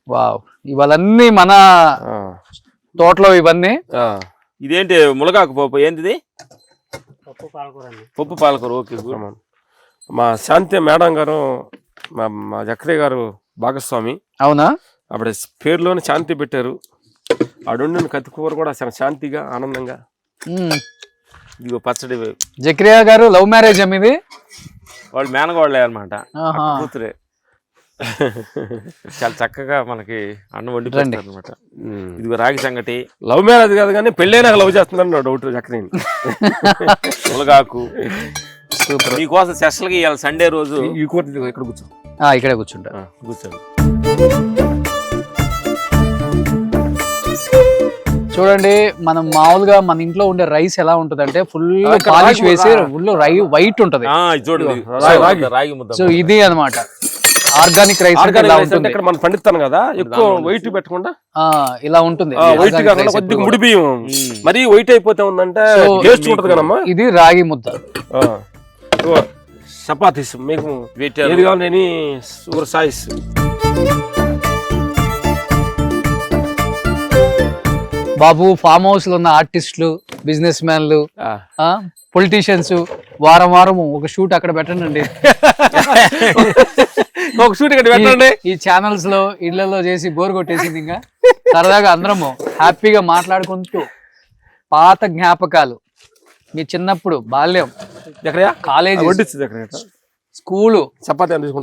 Wow, ఇవన్నీ మన తోటలో ఇవన్నీ. ఇదేంటి ములగాకు పప్పు? ఏంటిది? పప్పు పాలకూర. ఓకే. మా శాంతి మేడం గారు మా జక్రయ్య గారు భాగస్వామి. అవునా? అప్పుడు పేరులోనే శాంతి పెట్టారు. ఆడుండిన కత్తికూర కూడా చాలా శాంతిగా ఆనందంగా. ఇదిగో పచ్చడి. జక్రియా గారు లవ్ మ్యారేజ్ ఇది? వాళ్ళు మేనగోళ్ళే అనమాట, కూతురే. చాలా చక్కగా మనకి అన్నం వండి అనమాట. ఇదిగో రాగి సంగటి. లవ్ మ్యారేజ్ కాదు కానీ పెళ్ళైనా లవ్ చేస్తున్నాడు డౌట్ జక్రయ్య. ములగాకు మీకోసం స్పెషల్గా ఇవాళ సండే రోజు ఈ కూర ఇక్కడ కూర్చో. ఇక్కడే కూర్చుంటా. కూర్చోండి. చూడండి, మనం మామూలుగా మన ఇంట్లో ఉండే రైస్ ఎలా ఉంటది అంటే ఫుల్ పాలిష్ వేసి ఫుల్ వైట్ ఉంటది. చూడండి రాగి ముద్ద. సో ఇది అన్నమాట ఆర్గానిక్ రైస్. ఇక్కడ మనం పండిస్తాం కదా, ఎక్కువ వైట్ పెట్టకుండా ఇలా ఉంటుంది. వైట్ కాకుండా కొద్దిగా ముడి బియ్యం మరి వైట్ అయిపోతే ఉందంటే టేస్ట్ ఉంటది కదమ్మా. ఇది రాగి ముద్ద. చపాతీస్ మీకు ఏది కావాలి షుగర్ సాయిస్. బాబు, ఫామ్ హౌస్ లో ఉన్న ఆర్టిస్టులు, బిజినెస్ మ్యాన్లు, పొలిటీషియన్స్ వారం వారం ఒక షూట్ అక్కడ పెట్టండి. ఒక షూట్ ఇక్కడ పెట్టండి. ఈ ఛానల్స్ లో ఇళ్లలో చేసి బోర్ కొట్టేసింది. ఇంకా సరదాగా అందరము హ్యాపీగా మాట్లాడుకుంటూ పాత జ్ఞాపకాలు, మీ చిన్నప్పుడు బాల్యం, కాలేజీ, స్కూలు,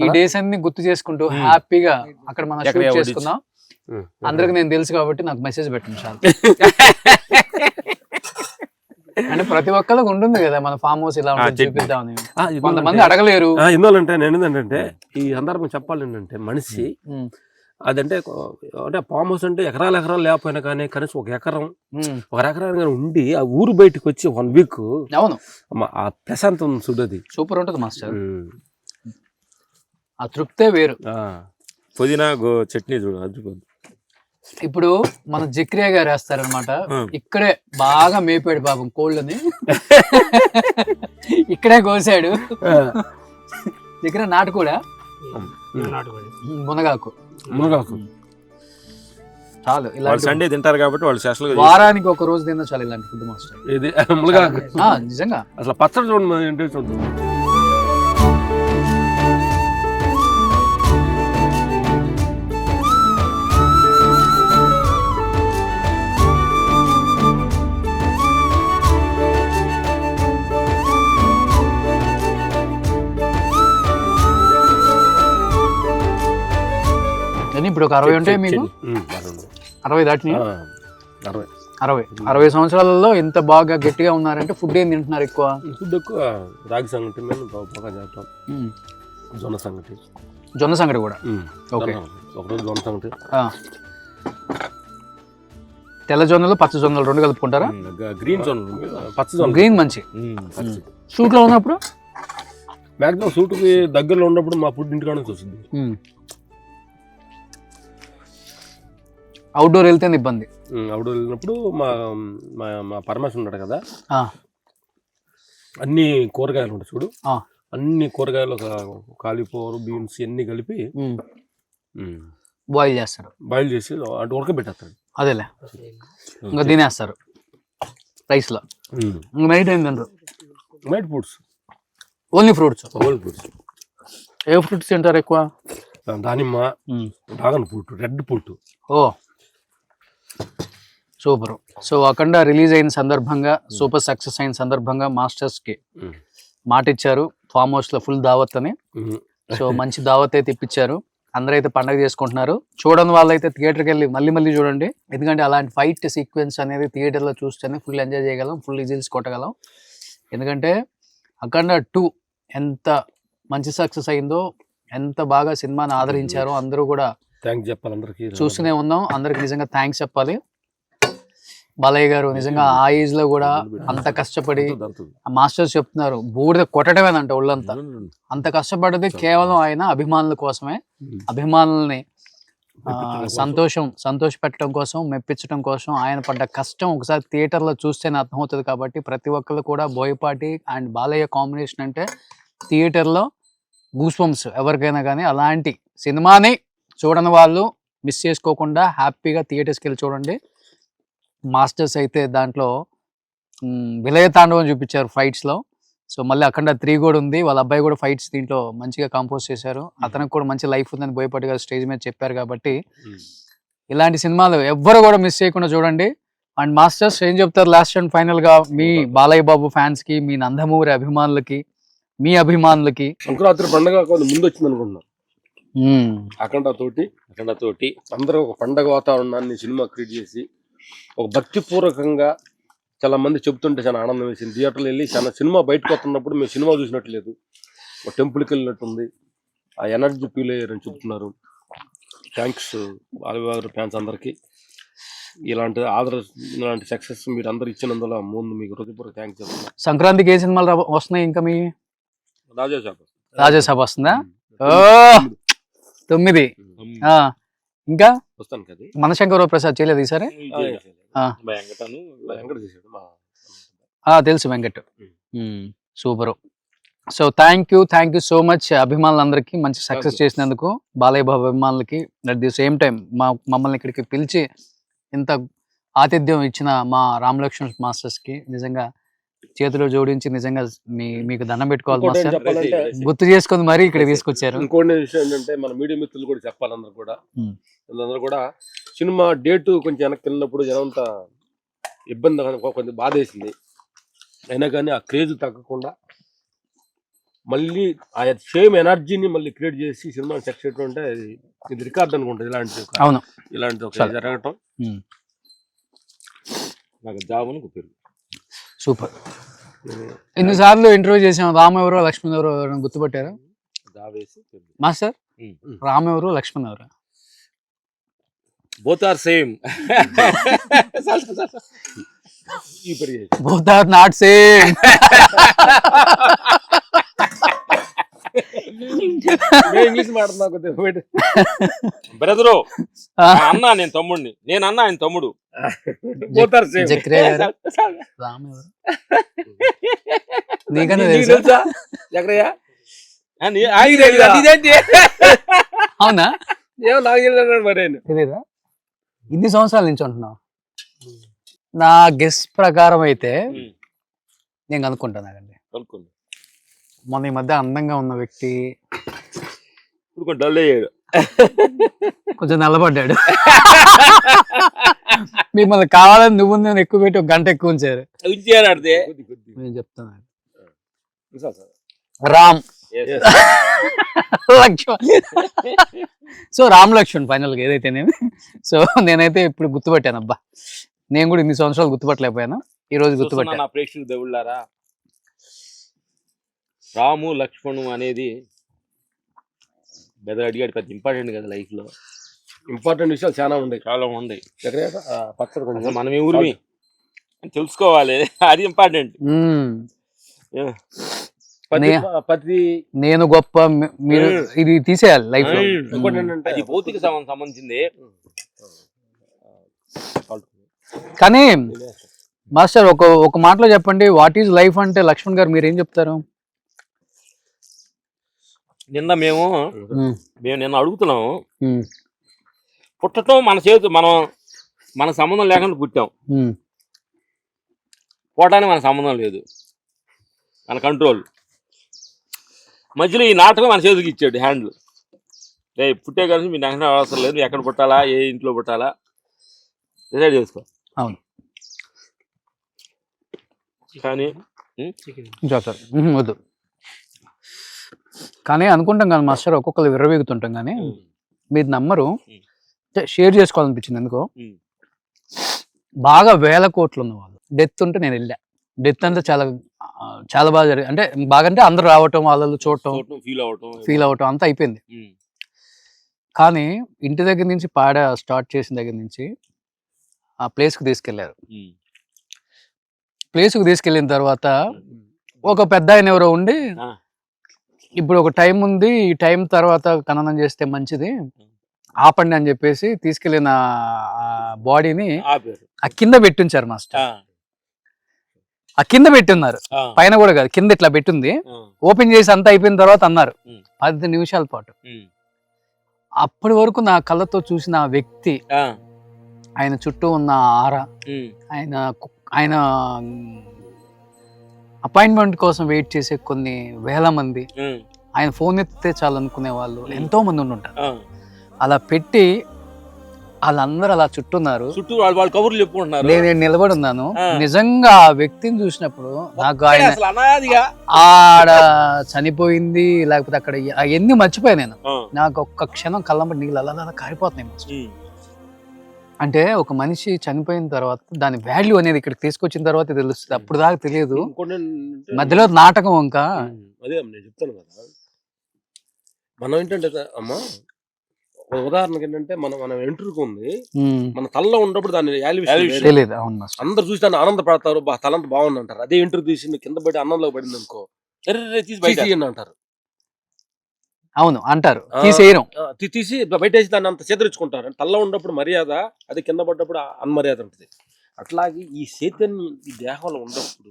ఈ డేస్ అన్ని గుర్తు చేసుకుంటూ హ్యాపీగా అక్కడ మనం షూట్ చేసుకుందాం. అందరికి నేను తెలుసు కాబట్టి నాకు మెసేజ్ పెట్టండి చాలు. అంటే ప్రతి ఒక్కరికి ఉంటుంది కదా మన ఫామ్ హౌస్ ఇలా ఉంటుంది చూపిద్దామని. కొంతమంది అడగలేరు. ఎందుకంటే నేను ఏంటంటే ఈ సందర్భం చెప్పాలి ఏంటంటే మనిషి అదంటే అంటే ఫామ్ హౌస్ అంటే ఎకరాలు లేకపోయినా కానీ కనీసం ఒక ఎకరం ఉండి ఆ ఊరు బయటకు వచ్చి 1 వీక్. అవును, ఆ ప్రశాంతం చూడది సూపర్ ఉంటుంది మాస్టర్. ఆ తృప్తే వేరు. పుదీనా చట్నీ చూడు అద్భుతం. ఇప్పుడు మన జక్రియా గారు వేస్తారనమాట. ఇక్కడే బాగా మేపాడు పాపం కోళ్ళని. ఇక్కడే కోసాడు. జక్రియా నాటుకోడా? మునగాకు చాలు. ఇలా సండే తింటారు కాబట్టి వాళ్ళు స్పెషల్ వారానికి ఒక రోజు తిన్నా చాలు ఇలాంటి ఫుడ్ మాస్టర్. ఇది మునగాకు నిజంగా అసలు పచ్చడి చూడండి. ఇప్పుడు ఒక 60 ఉంటాయి మీకు? 60 దాటిని? 60 సంవత్సరాలలో ఇంత బాగా గట్టిగా ఉన్నారంటే ఫుడ్ ఏం తింటున్నారు ఎక్కువ? ఫుడ్ ఎక్కువ రాగి సంగటి, జొన్న సంగటి కూడా. ఒకరోజు జొన్న సంగటి. తెల్ల జొన్నలు, పచ్చ జొన్నలు 2 కలుపుకుంటారా? గ్రీన్ జొన్నలు, పచ్చ జొన్న. గ్రీన్ మంచి. షూట్ లో ఉన్నప్పుడు మాక్సిమం షూట్ కి దగ్గరలో ఉన్నప్పుడు మా ఫుడ్ ఇంటికాడ నుంచి వస్తుంది. అవుట్డోర్ వెళ్తే ఇబ్బంది. అవుట్డోర్ వెళ్ళినప్పుడు మా పరమేశ్వర్ ఉన్నాడు కదా, అన్ని కూరగాయలు ఉంటాయి చూడు, అన్ని కూరగాయలు కాలీఫ్లవర్, బీన్స్ అన్ని కలిపి బాయిల్ చేస్తారు. బాయిల్ చేసి అటు ఉడకబెట్టేస్తాడు. అదేలే, ఇంకా తినేస్తారు రైస్ లో. నైట్ ఏం తింటారు? Night fruits, only fruits. ఏ ఫ్రూట్స్ తింటారు ఎక్కువ? దానిమ్మ, dragon fruit, red fruit. Super. So Akhanda release అయిన సందర్భంగా, సూపర్ సక్సెస్ అయిన సందర్భంగా మాస్టర్స్ కి మాట ఇచ్చారు ఫామ్ హౌస్ లో ఫుల్ దావత్ అని. సో మంచి దావత్ అయితే ఇప్పించారు. అందరైతే పండగ చేసుకుంటున్నారు. చూడని వాళ్ళైతే థియేటర్కి వెళ్ళి మళ్ళీ చూడండి. ఎందుకంటే అలాంటి ఫైట్ సీక్వెన్స్ అనేది థియేటర్లో చూస్తేనే ఫుల్ ఎంజాయ్ చేయగలం, ఫుల్ విజిల్స్ కొట్టగలం. ఎందుకంటే అఖండ 2 ఎంత మంచి సక్సెస్ అయిందో, ఎంత బాగా సినిమాని ఆదరించారో అందరూ కూడా థ్యాంక్స్ చెప్పాలి. అందరికి చూస్తూనే ఉన్నాం. అందరికి నిజంగా థ్యాంక్స్ చెప్పాలి. బాలయ్య గారు నిజంగా ఆ ఏజ్ లో కూడా అంత కష్టపడి, మాస్టర్స్ చెప్తున్నారు బూడిద కొట్టడమేనంట ఒళ్ళంతా. అంత కష్టపడ్డది కేవలం ఆయన అభిమానుల కోసమే. అభిమానుల్ని సంతోష పెట్టడం కోసం, మెప్పించడం కోసం ఆయన పడ్డ కష్టం ఒకసారి థియేటర్లో చూస్తేనే అర్థమవుతుంది. కాబట్టి ప్రతి ఒక్కళ్ళు కూడా బోయపాటి అండ్ బాలయ్య కాంబినేషన్ అంటే థియేటర్లో గూస్ బంప్స్ ఎవరికైనా కానీ. అలాంటి సినిమాని చూడని వాళ్ళు మిస్ చేసుకోకుండా హ్యాపీగా థియేటర్స్కి వెళ్ళి చూడండి. మాస్టర్స్ అయితే దాంట్లో విలయ తాండవం చూపించారు ఫైట్స్లో. సో మళ్ళీ అఖండ 3 కూడా ఉంది. వాళ్ళ అబ్బాయి కూడా ఫైట్స్ దీంట్లో మంచిగా కంపోజ్ చేశారు. అతనికి కూడా మంచి లైఫ్ ఉందని బోయపాటి గారు స్టేజ్ మీద చెప్పారు. కాబట్టి ఇలాంటి సినిమాలు ఎవ్వరు కూడా మిస్ చేయకుండా చూడండి. అండ్ మాస్టర్స్ ఏం చెప్తారు లాస్ట్ అండ్ ఫైనల్ గా మీ బాలయ్య బాబు ఫ్యాన్స్ కి, మీ నందమూరి అభిమానులకి, మీ అభిమానులకి? సంక్రాంతి పండుగ ముందు వచ్చింది అనుకుంటున్నా. అఖండ తోటి అందరూ ఒక పండగ వాతావరణాన్ని సినిమా క్రియేట్ చేసి ఒక భక్తిపూర్వకంగా చాలా మంది చెప్తుంటే చాలా ఆనందం వేసింది. థియేటర్లో వెళ్ళి చాలా సినిమా బయటకు వస్తున్నప్పుడు మేము సినిమా చూసినట్టు లేదు, ఒక టెంపుల్కి వెళ్ళినట్టుంది. ఆ ఎనర్జీ ఫీల్ అయ్యారని చెప్తున్నారు. థ్యాంక్స్ బాలయ్య ఫ్యాన్స్ అందరికీ. ఇలాంటి ఇలాంటి సక్సెస్ మీరు అందరు ఇచ్చినందులో ముందు మీకు హృదయపూర్వక థ్యాంక్స్ చెప్తున్నాను. సంక్రాంతికి ఏ సినిమాలు వస్తున్నాయి ఇంకా? మీ రాజాసాబ్ వస్తుందా? 9. ఇంకా వస్తాను కదా. మనశంకర ప్రసాద్ చేయలేదు ఈసారి? తెలుసు, Venkat. Super. So thank you so much అభిమానులందరికీ, మంచి సక్సెస్ చేసినందుకు బాలయ్య బాబు అభిమానులకి. అట్ ది సేమ్ టైం మమ్మల్ని ఇక్కడికి పిలిచి ఇంత ఆతిథ్యం ఇచ్చిన మా రామలక్ష్మణ్ మాస్టర్స్కి నిజంగా చేతిలో జోడించి నిజంగా మీకు దండం పెట్టుకోవాలి మాస్టర్. గుర్తు చేసుకొని మరీ ఇక్కడ తీసుకొచ్చారు. ఇంకోటి విషయం ఏంటంటే మన మీడియా మిత్రులు కూడా చెప్పాలి, అందరూ కూడా సినిమా డేటు కొంచెం వెనక్కి వెళ్ళినప్పుడు జనంతా ఇబ్బంది, కొంచెం బాధ వేసింది. అయినా కానీ ఆ క్రేజ్ తగ్గకుండా మళ్ళీ ఆ సేమ్ ఎనర్జీని మళ్ళీ క్రియేట్ చేసి సినిమాని సక్సెస్ అంటే ఇది రికార్డ్ అనుకుంటుంది. ఇలాంటి ఒక జరగటం నాకు జాబును గుర్తు. సూపర్. ఎన్నిసార్లు ఇంటర్వ్యూ చేసాం. రామ్ ఎవరో లక్ష్మణ్ ఎవరో ఎవరైనా గుర్తుపట్టారా మాస్టర్? రామ్ ఎవరు, లక్ష్మణ్ ఎవరు? Both are same. Both are not same. English మాట్లాడుతున్నా బ్రదరు. అన్నా నేను తమ్ముడిని, నేను అన్న ఆయన తమ్ముడు. అవునా? మరి తెలీదా? ఇన్ని సంవత్సరాల నుంచి ఉంటున్నావు. నా గెస్ ప్రకారం అయితే నేను కనుక్కుంటానండి. మొన్న ఈ మధ్య అందంగా ఉన్న వ్యక్తి కొంచెం నల్లబడ్డాడు. మిమ్మల్ని కావాలని నువ్వు నేను ఎక్కువ పెట్టి 1 గంట ఎక్కువ ఉంచారు. నేను చెప్తాను రామ్ లక్ష్మణ్. సో రామ్ లక్ష్మణ్ ఫైనల్ గా ఏదైతేనేమి. సో నేనైతే ఇప్పుడు గుర్తుపట్టాను. అబ్బా, నేను కూడా ఇన్ని సంవత్సరాలు గుర్తుపట్టలేకపోయాను, ఈ రోజు గుర్తుపట్టాను. నా ప్రేక్షకుల దేవుళ్ళారా, రాము లక్ష్మణు అనేది బెదర్ అడిగాడు, పెద్ద ఇంపార్టెంట్ కదా లైఫ్ లో. ఇంపార్టెంట్ విషయాలు చాలా ఉన్నాయి. మనం ఏ ఊరిమి తెలుసుకోవాలి, అది ఇంపార్టెంట్. నేను గొప్ప, మీరు ఇది తీసేయాలి లైఫ్ లో. అది భౌతిక సంబంధించింది. కానీ మాస్టర్ ఒక మాటలో చెప్పండి, వాట్ ఈజ్ లైఫ్ అంటే లక్ష్మణ్ గారు మీరు ఏం చెప్తారు? నిన్న మేము నిన్న అడుగుతున్నాము, పుట్టడం మన చేతు, మన సంబంధం లేకుండా పుట్టాం, పోవటానికి మన సంబంధం లేదు, మన కంట్రోల్. మధ్యలో ఈ నాటకం మన చేతికి ఇచ్చాడు హ్యాండిల్. పుట్టే కలిసి మీ నాశనం అవసరం లేదు, ఎక్కడ పుట్టాలా, ఏ ఇంట్లో పుట్టాలా డిసైడ్ చేసుకో. అవును. కానీ వద్దు. కానీ అనుకుంటాం కదా మాస్టర్, ఒక్కొక్కరు విర్రవీగుతుంటాం, కానీ మీరు నమ్మరు. షేర్ చేసుకోవాలనిపించింది ఎందుకో. బాగా 1000 కోట్లు ఉన్న వాళ్ళు డెత్ ఉంటే నేను వెళ్ళా. డెత్ అంతా చాలా చాలా బాగా జరిగింది. అంటే బాగా అంటే అందరూ రావటం, వాళ్ళు చూడటం, ఫీల్ అవటం అంతా అయిపోయింది. కానీ ఇంటి దగ్గర నుంచి పాడ స్టార్ట్ చేసిన దగ్గర నుంచి ఆ ప్లేస్కి తీసుకెళ్లారు. ప్లేస్కి తీసుకెళ్ళిన తర్వాత ఒక పెద్ద ఆయన ఎవరో ఉండి, ఇప్పుడు ఒక టైం ఉంది, ఈ టైం తర్వాత ఖననం చేస్తే మంచిది, ఆపండి అని చెప్పేసి తీసుకెళ్లిన బాడీని ఆ కింద పెట్టించారు మాస్టర్. ఆ కింద పెట్టున్నారు, పైన కూడా కాదు, కింద ఇట్లా పెట్టింది. ఓపెన్ చేసి అంతా అయిపోయిన తర్వాత అన్నారు 10 నిమిషాల పాటు అప్పటి వరకు నా కళ్ళతో చూసిన ఆ వ్యక్తి, ఆ, ఆయన చుట్టూ ఉన్న ఆర, ఉమ్, ఆయన అపాయింట్మెంట్ కోసం వెయిట్ చేసే కొన్ని వేల మంది, ఉమ్, ఆయన ఫోన్ ఎత్తితే చాలు అనుకునే వాళ్ళు ఎంతో మంది ఉండుంటారు. ఆ. అలా పెట్టి వాళ్ళందరూ అలా చుట్టున్నారు. చుట్టూ వాళ్ళు కబుర్లు చెప్పుకుంటున్నారు. నేను నిలబడి ఉన్నాను. ఆ. నిజంగా ఆ వ్యక్తిని చూసినప్పుడు నాకు ఆయన అసలు అనాదిగా ఆడ చనిపోయింది లేకపోతే అక్కడ అవన్నీ మర్చిపోయాను నేను. ఆ, నాకు ఒక్క క్షణం కళ్ళంబడి నీళ్ళు అలా కారిపోతున్నాయి. ఉమ్, అంటే ఒక మనిషి చనిపోయిన తర్వాత దాని వాల్యూ అనేది ఇక్కడికి తీసుకొచ్చిన తర్వాత తెలుస్తుంది. అప్పుడు దాకా తెలియదు. ఇంకోటి ఏంటంటే, మధ్యలో నాటకం ఇంకా అదే అమ్మ నేను చెప్తాను కదా, మనం ఏంటంటే అమ్మా ఉదాహరణకి ఏంటంటే మనం ఎంట్రుకు ఉంది, మన తలలో ఉన్నప్పుడు దాని Valuation తెలియదు. అవును మాస్టర్. అందరు చూసి దాన్ని ఆనందపడతారు, తలంత బాగుంది అంటారు. అదే ఎంట్రుకు తీసి నువ్వు కింద పడి అన్నంలో పడింది అనుకో, ఎర్ర తీసి బయట తీసి అంటారు. అవును అంటారు, ఆ. తీసేయరం. తీసి బయట వేసి దాన్ని అంత చేదరించుకుంటారు. తలలో ఉన్నప్పుడు మర్యాద, అది కింద పడ్డప్పుడు అన్మర్యాద ఉంటుంది. అట్లాగే ఈ చైతన్యం ఈ దేహంలో ఉన్నప్పుడు,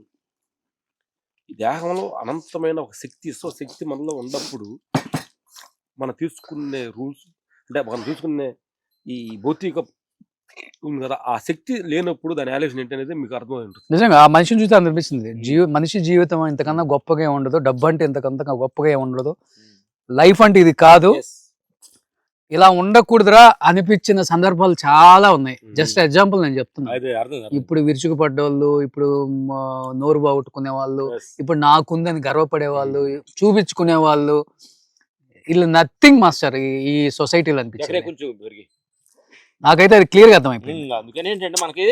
ఈ దేహంలో అనంతమైన ఒక శక్తి, శక్తి మనలో ఉన్నప్పుడు మనం తీసుకునే రూల్స్ అంటే మనం తీసుకునే ఈ భౌతిక ఉంది కదా, ఆ శక్తి లేనప్పుడు దాని ఆలోచన ఏంటి అనేది మీకు అర్థమై ఉంటుంది. నిజంగా ఆ మనిషిని చూస్తే అనిపిస్తుంది, మనిషి జీవితం ఇంతకన్నా గొప్పగా ఏం ఉండదు, డబ్బు అంటే ఇంతకంత గొప్పగా ఏం ఉండదు, లైఫ్ అంటే ఇది కాదు, Yes. ఇలా ఉండకూడదురా అనిపించిన సందర్భాలు చాలా ఉన్నాయి. జస్ట్ ఎగ్జాంపుల్ నేను చెప్తున్నా. అదే అర్థం కాదు. ఇప్పుడు విరుచుకుపడ్డోళ్ళు, ఇప్పుడు నోరు బాగొట్టుకునే వాళ్ళు, Yes. ఇప్పుడు నాకుందని గర్వపడే వాళ్ళు, చూపించుకునే వాళ్ళు, ఇలా నథింగ్ మాస్టర్ ఈ సొసైటీలో ఎక్కడే అనిపించింది. కొంచెం పెరిగి నాకైతే అది క్లియర్ గా అర్థమైపోయింది. అందుకని ఏంటంటే మనకి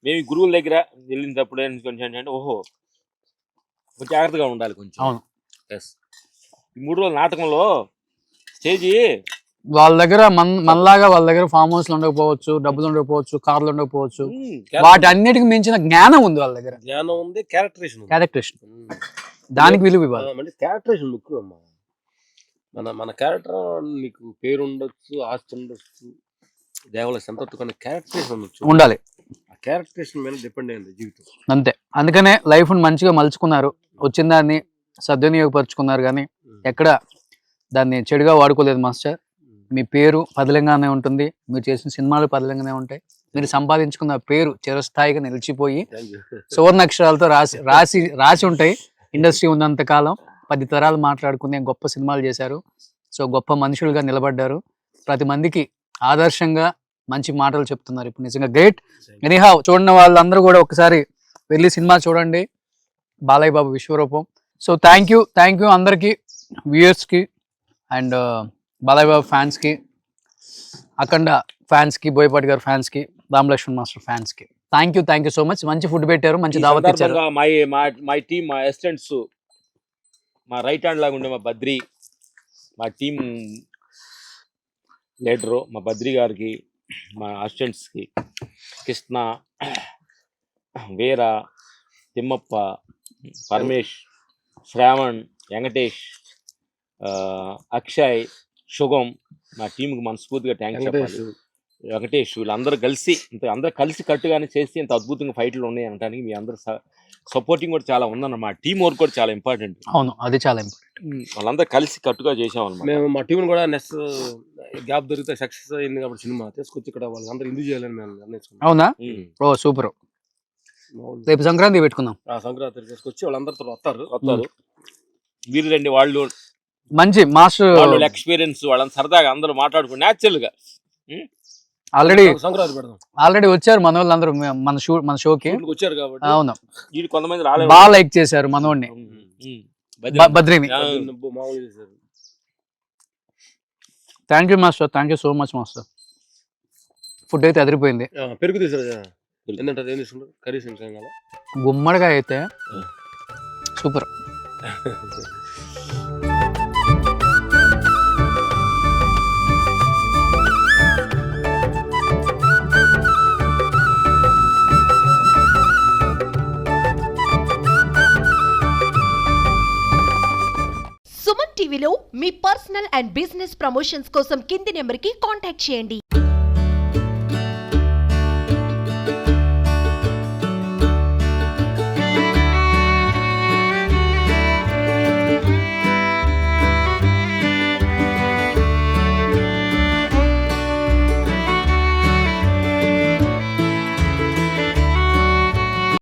మేము ఈ గురువుల దగ్గర వెళ్ళినప్పుడు కొంచెం ఏంటంటే ఓహో కొంచెం జాగ్రత్తగా ఉండాలి కొంచెం. అవును. ఎస్. ఈ 3 రోజుల నాటకంలో స్టేజీ వాళ్ళ దగ్గర మనలాగా వాళ్ళ దగ్గర ఫామ్ హౌస్ ఉండకపోవచ్చు, డబ్బులు ఉండకపోవచ్చు, కార్లు ఉండకపోవచ్చు, వాటి అన్నిటికి మించిన జ్ఞానం ఉంది వాళ్ళ దగ్గర. జ్ఞానం ఉంది, క్యారెక్టరేషన్, క్యారెక్టరేషన్, దానికి విలువ ఇవ్వాలి. అంటే క్యారెక్టరేషన్ ముఖ్యం అమ్మా. మన క్యారెక్టర్, నీకు పేరు ఉండొచ్చు, ఆస్తి ఉండొచ్చు, దేవుళ్ళ సంతృప్తి, కానీ క్యారెక్టరేషన్ ఉండొచ్చు. ఉండాలి. ఆ క్యారెక్టరేషన్ మీద డిపెండ్ అయింది జీవితం. అంతే. అందుకనే లైఫ్ మంచిగా మలుచుకున్నారు, వచ్చిన దాన్ని సద్వినియోగపరుచుకున్నారు, కానీ ఎక్కడ దాన్ని చెడుగా వాడుకోలేదు మాస్టర్. మీ పేరు పదిలంగానే ఉంటుంది, మీరు చేసిన సినిమాలు పదిలంగానే ఉంటాయి, మీరు సంపాదించుకున్న పేరు చిరస్థాయిగా నిలిచిపోయి సువర్ణాక్షరాలతో రాసి ఉంటాయి. ఇండస్ట్రీ ఉన్నంత కాలం 10 తరాలు మాట్లాడుకునే గొప్ప సినిమాలు చేశారు. సో గొప్ప మనుషులుగా నిలబడ్డారు, ప్రతి మందికి ఆదర్శంగా మంచి మాటలు చెప్తున్నారు. ఇప్పుడు నిజంగా గ్రేట్. ఎనీహౌ చూడని వాళ్ళందరూ కూడా ఒకసారి వెళ్ళి సినిమా చూడండి, బాలయ్య బాబు విశ్వరూపం. సో థ్యాంక్ యూ అందరికీ, వ్యూయర్స్కి అండ్ బాలయ్య బాబు ఫ్యాన్స్కి, అఖండ ఫ్యాన్స్కి, బోయపాటి గారు ఫ్యాన్స్కి, రామలక్ష్మణ్ మాస్టర్ ఫ్యాన్స్కి థ్యాంక్ యూ సో మచ్. మంచి ఫుడ్ పెట్టారు, మంచి దావత్ ఇచ్చారు. మై టీమ్, మా అసిస్టెంట్స్, మా రైట్ హ్యాండ్ లాగా ఉండే మా బద్రి, మా టీం లీడరు మా బద్రి గారికి, మా అసిస్టెంట్స్కి కృష్ణ, వీర, తిమ్మప్ప, పరమేష్, శ్రావణ్, వెంకటేష్, అక్షయ్, శుభం, మా టీంకి మనస్ఫూర్తిగా థ్యాంక్స్ చెప్పాలి. వెంకటేష్, వీళ్ళందరూ అందరూ కలిసి కట్టుగానే చేసి ఇంత అద్భుతంగా ఫైట్లు ఉన్నాయి అనడానికి మీ అందరూ సపోర్టింగ్ కూడా చాలా ఉందన్నమాట. టీం వర్క్ కూడా చాలా ఇంపార్టెంట్. అవును, అది చాలా ఇంపార్టెంట్. వాళ్ళందరూ కలిసి కట్టుగా చేసామన్నమాట. మేము మా టీం కూడా నెక్స్ట్ గ్యాప్ దొరికితే సక్సెస్ అయింది కాబట్టి సినిమా తీసుకొచ్చి ఇక్కడ వాళ్ళందరూ ఎందుకు చేయాలని మేము నిర్ణయించుకున్నాం. అవునా? ఓ సూపర్. రేపు సంక్రాంతి పెట్టుకుందాం. సంక్రాంతి తీసుకొచ్చి వాళ్ళందరితో వస్తారు. వీరు రండి, వాళ్ళు మంచి మాస్టర్ ఎక్స్పీరియన్స్, వాళ్ళని సరదాగా అందరూ మాట్లాడుకుని న్యాచురల్ గా సంక్రాంతి పెడదాం. ఆల్రెడీ వచ్చారు మన వాళ్ళు అందరూ మన షోకి వచ్చారు కాబట్టి. అవును, వీళ్ళు కొంతమంది రాలేదు, బాగా లైక్ చేశారు మనోడిని, బద్రిని. Thank you master, thank you so much master. Food అయితే అదిరిపోయింది. పెరుగు తీసారు, ఏంటంటే ఏం తీసుకుంటారు, కర్రీస్ ఇంకా గుమ్మడిగా అయితే సూపర్. సుమన్ టీవీలో మీ పర్సనల్ అండ్ బిజినెస్ ప్రమోషన్స్ కోసం కింది నెంబర్కి కాంటాక్ట్ చేయండి.